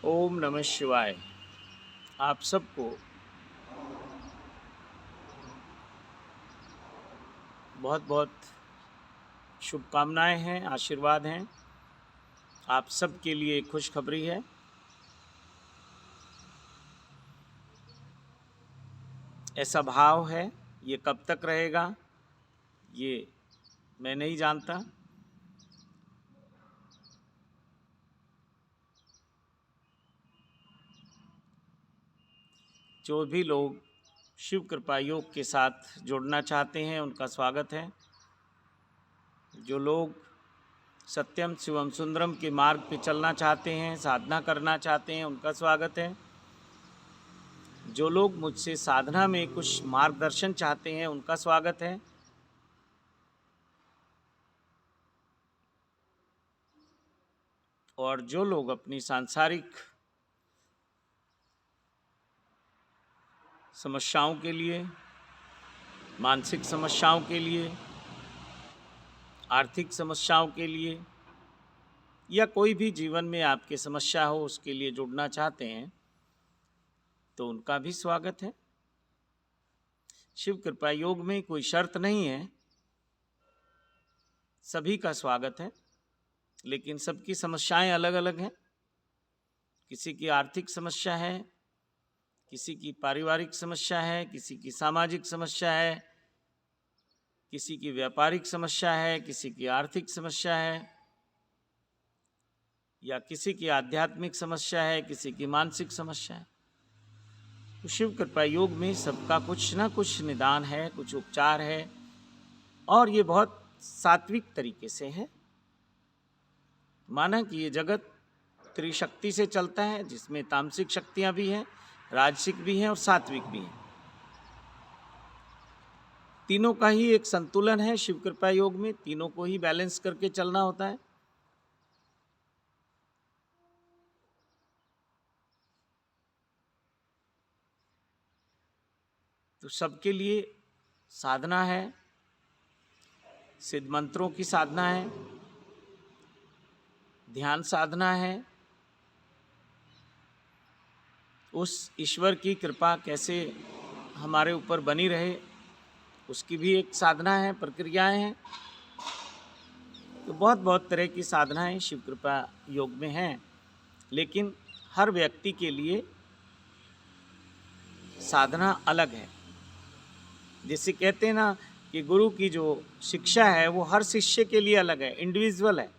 ओम नमः शिवाय। आप सबको बहुत बहुत शुभकामनाएं हैं, आशीर्वाद हैं। आप सब के लिए खुशखबरी है। ऐसा भाव है, ये कब तक रहेगा ये मैं नहीं जानता। जो भी लोग शिव कृपा योग के साथ जुड़ना चाहते हैं उनका स्वागत है। जो लोग सत्यम शिवम सुंदरम के मार्ग पे चलना चाहते हैं, साधना करना चाहते हैं, उनका स्वागत है। जो लोग मुझसे साधना में कुछ मार्गदर्शन चाहते हैं उनका स्वागत है। और जो लोग अपनी सांसारिक समस्याओं के लिए, मानसिक समस्याओं के लिए, आर्थिक समस्याओं के लिए या कोई भी जीवन में आपकी समस्या हो उसके लिए जुड़ना चाहते हैं तो उनका भी स्वागत है। शिव कृपा योग में कोई शर्त नहीं है, सभी का स्वागत है। लेकिन सबकी समस्याएं अलग अलग हैं। किसी की आर्थिक समस्या है, किसी की पारिवारिक समस्या है, किसी की सामाजिक समस्या है, किसी की व्यापारिक समस्या है, किसी की आर्थिक समस्या है, या किसी की आध्यात्मिक समस्या है, किसी की मानसिक समस्या है। तो शिव कृपा योग में सबका कुछ ना कुछ निदान है, कुछ उपचार है, और ये बहुत सात्विक तरीके से है। माना कि ये जगत त्रिशक्ति से चलता है, जिसमें तामसिक शक्तियाँ भी हैं, राजसिक भी हैं और सात्विक भी हैं। तीनों का ही एक संतुलन है शिव कृपा योग में, तीनों को ही बैलेंस करके चलना होता है। तो सबके लिए साधना है, सिद्ध मंत्रों की साधना है, ध्यान साधना है। उस ईश्वर की कृपा कैसे हमारे ऊपर बनी रहे उसकी भी एक साधना है, प्रक्रियाएं हैं। तो बहुत बहुत तरह की साधनाएं शिव कृपा योग में हैं, लेकिन हर व्यक्ति के लिए साधना अलग है। जैसे कहते हैं ना कि गुरु की जो शिक्षा है वो हर शिष्य के लिए अलग है, इंडिविजुअल है।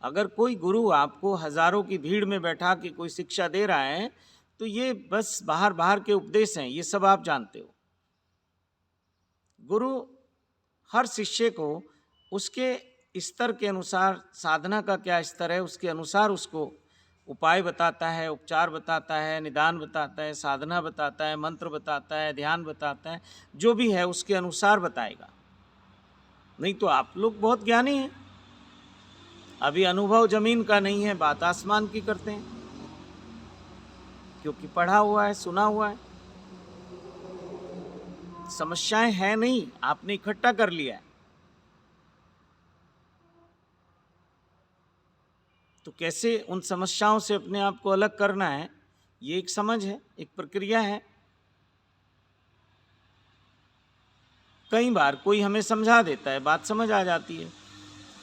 अगर कोई गुरु आपको हजारों की भीड़ में बैठा के कोई शिक्षा दे रहा है तो ये बस बाहर बाहर के उपदेश हैं, ये सब आप जानते हो। गुरु हर शिष्य को उसके स्तर के अनुसार, साधना का क्या स्तर है उसके अनुसार उसको उपाय बताता है, उपचार बताता है, निदान बताता है, साधना बताता है, मंत्र बताता है, ध्यान बताता है, जो भी है उसके अनुसार बताएगा। नहीं तो आप लोग बहुत ज्ञानी हैं, अभी अनुभव जमीन का नहीं है, बात आसमान की करते हैं, क्योंकि पढ़ा हुआ है, सुना हुआ है। समस्याएं हैं नहीं, आपने इकट्ठा कर लिया है। तो कैसे उन समस्याओं से अपने आप को अलग करना है, ये एक समझ है, एक प्रक्रिया है। कई बार कोई हमें समझा देता है, बात समझ आ जाती है,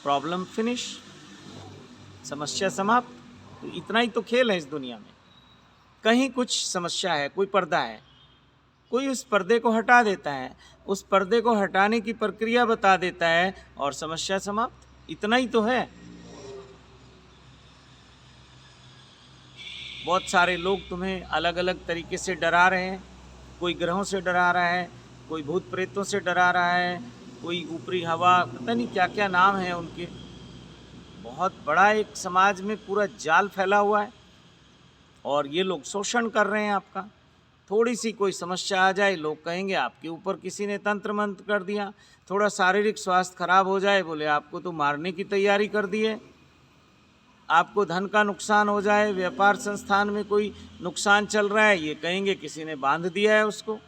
प्रॉब्लम फिनिश, समस्या समाप्त। तो इतना ही तो खेल है इस दुनिया में। कहीं कुछ समस्या है, कोई पर्दा है, कोई उस पर्दे को हटा देता है, उस पर्दे को हटाने की प्रक्रिया बता देता है और समस्या समाप्त। इतना ही तो है। बहुत सारे लोग तुम्हें अलग अलग तरीके से डरा रहे हैं। कोई ग्रहों से डरा रहा है, कोई भूत प्रेतों से डरा रहा है, कोई ऊपरी हवा, पता नहीं क्या क्या नाम है उनके। बहुत बड़ा एक समाज में पूरा जाल फैला हुआ है और ये लोग शोषण कर रहे हैं आपका। थोड़ी सी कोई समस्या आ जाए, लोग कहेंगे आपके ऊपर किसी ने तंत्र मंत्र कर दिया। थोड़ा शारीरिक स्वास्थ्य खराब हो जाए, बोले आपको तो मारने की तैयारी कर दी है। आपको धन का नुकसान हो जाए, व्यापार संस्थान में कोई नुकसान चल रहा है, ये कहेंगे किसी ने बांध दिया है उसको,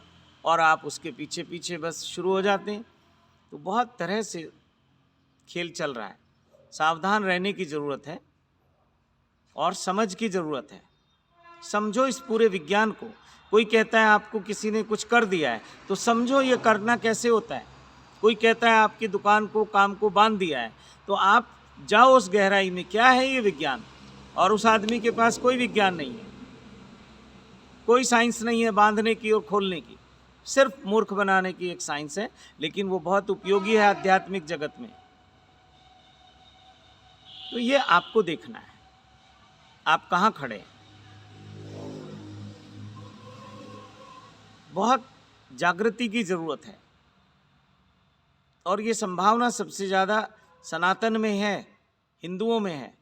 और आप उसके पीछे पीछे बस शुरू हो जाते हैं। तो बहुत तरह से खेल चल रहा है। सावधान रहने की ज़रूरत है और समझ की ज़रूरत है। समझो इस पूरे विज्ञान को। कोई कहता है आपको किसी ने कुछ कर दिया है, तो समझो ये करना कैसे होता है। कोई कहता है आपकी दुकान को, काम को बांध दिया है, तो आप जाओ उस गहराई में, क्या है ये विज्ञान। और उस आदमी के पास कोई विज्ञान नहीं है, कोई साइंस नहीं है बांधने की और खोलने की, सिर्फ मूर्ख बनाने की एक साइंस है, लेकिन वो बहुत उपयोगी है आध्यात्मिक जगत में। तो ये आपको देखना है, आप कहाँ खड़े हैं। बहुत जागृति की जरूरत है, और ये संभावना सबसे ज़्यादा सनातन में है, हिंदुओं में है।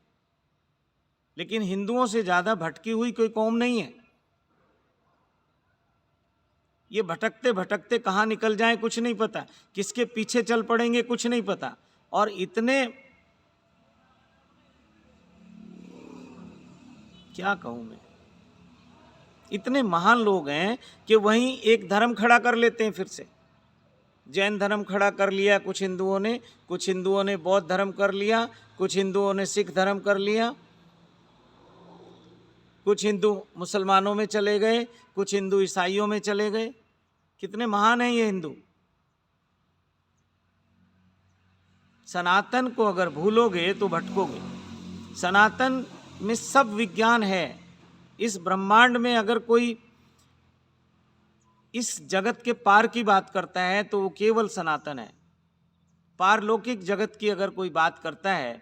लेकिन हिंदुओं से ज़्यादा भटकी हुई कोई कौम नहीं है। ये भटकते भटकते कहाँ निकल जाएं कुछ नहीं पता, किसके पीछे चल पड़ेंगे कुछ नहीं पता। और इतने, क्या कहूँ मैं, इतने महान लोग हैं कि वहीं एक धर्म खड़ा कर लेते हैं फिर से। जैन धर्म खड़ा कर लिया कुछ हिंदुओं ने बौद्ध धर्म कर लिया, कुछ हिंदुओं ने सिख धर्म कर लिया, कुछ हिंदू मुसलमानों में चले गए, कुछ हिंदू ईसाइयों में चले गए। कितने महान हैं ये हिंदू। सनातन को अगर भूलोगे तो भटकोगे। सनातन में सब विज्ञान है। इस ब्रह्मांड में अगर कोई इस जगत के पार की बात करता है तो वो केवल सनातन है। पारलौकिक जगत की अगर कोई बात करता है,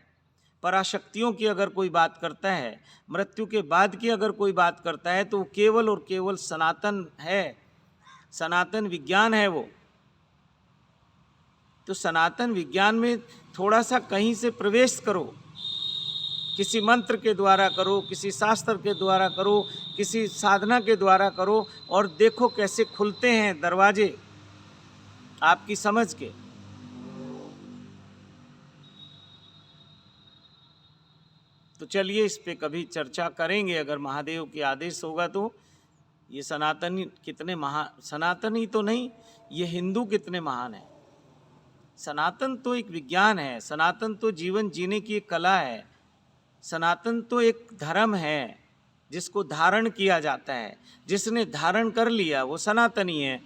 पराशक्तियों की अगर कोई बात करता है, मृत्यु के बाद की अगर कोई बात करता है, तो वो केवल और केवल सनातन है, सनातन विज्ञान है वो। तो सनातन विज्ञान में थोड़ा सा कहीं से प्रवेश करो, किसी मंत्र के द्वारा करो, किसी शास्त्र के द्वारा करो, किसी साधना के द्वारा करो, और देखो कैसे खुलते हैं दरवाजे आपकी समझ के। तो चलिए इस पे कभी चर्चा करेंगे, अगर महादेव की आदेश होगा तो। ये सनातनी कितने महान, सनातनी तो नहीं, ये हिंदू कितने महान हैं। सनातन तो एक विज्ञान है, सनातन तो जीवन जीने की एक कला है, सनातन तो एक धर्म है जिसको धारण किया जाता है। जिसने धारण कर लिया वो सनातनी है,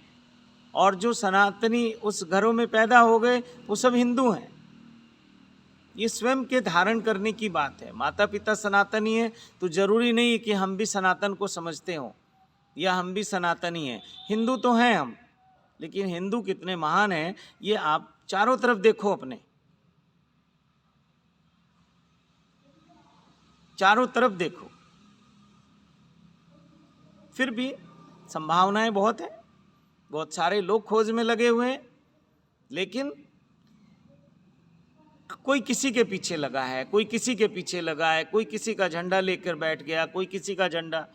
और जो सनातनी उस घरों में पैदा हो गए वो सब हिंदू हैं। ये स्वयं के धारण करने की बात है। माता पिता सनातनी है तो जरूरी नहीं कि हम भी सनातन को समझते हों या हम भी सनातनी हैं। हिंदू तो हैं हम, लेकिन हिंदू कितने महान हैं ये आप चारों तरफ देखो, अपने चारों तरफ देखो। फिर भी संभावनाएं बहुत है, बहुत सारे लोग खोज में लगे हुए हैं, लेकिन कोई किसी के पीछे लगा है, कोई किसी के पीछे लगा है, कोई किसी का झंडा लेकर बैठ गया, कोई किसी का झंडा।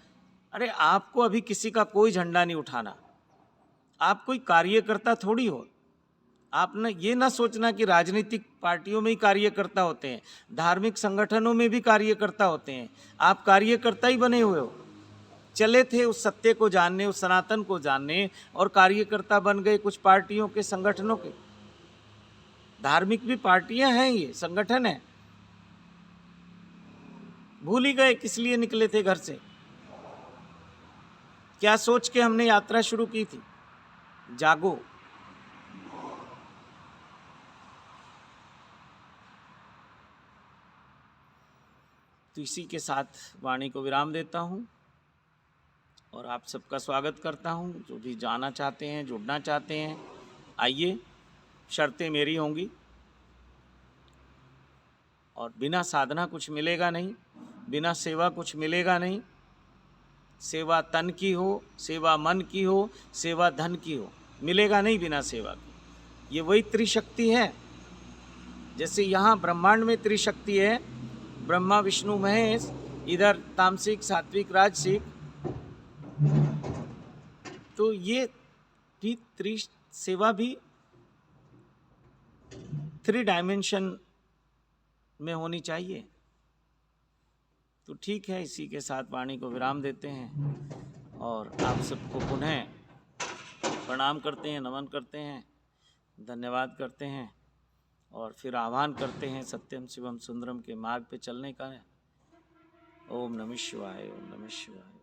अरे आपको अभी किसी का कोई झंडा नहीं उठाना, आप कोई कार्यकर्ता थोड़ी हो। आपने ये ना सोचना कि राजनीतिक पार्टियों में ही कार्यकर्ता होते हैं, धार्मिक संगठनों में भी कार्यकर्ता होते हैं। आप कार्यकर्ता ही बने हुए हो, चले थे उस सत्य को जानने, उस सनातन को जानने, और कार्यकर्ता बन गए कुछ पार्टियों के, संगठनों के। धार्मिक भी पार्टियां हैं, ये संगठन है। भूल ही गए किस लिए निकले थे घर से, क्या सोच के हमने यात्रा शुरू की थी। जागो। तो इसी के साथ वाणी को विराम देता हूँ, और आप सबका स्वागत करता हूँ। जो भी जाना चाहते हैं, जुड़ना चाहते हैं, आइए। शर्तें मेरी होंगी, और बिना साधना कुछ मिलेगा नहीं, बिना सेवा कुछ मिलेगा नहीं। सेवा तन की हो, सेवा मन की हो, सेवा धन की हो, मिलेगा नहीं बिना सेवा की। ये वही त्रिशक्ति है। जैसे यहाँ ब्रह्मांड में त्रिशक्ति है, ब्रह्मा विष्णु महेश, इधर तामसिक सात्विक राजसिक, तो ये भी सेवा भी 3 डायमेंशन में होनी चाहिए। तो ठीक है, इसी के साथ वाणी को विराम देते हैं, और आप सबको पुनः प्रणाम करते हैं, नमन करते हैं, धन्यवाद करते हैं, और फिर आह्वान करते हैं सत्यम शिवम सुंदरम के मार्ग पे चलने का। ओम नमः शिवाय, ओम नमः शिवाय।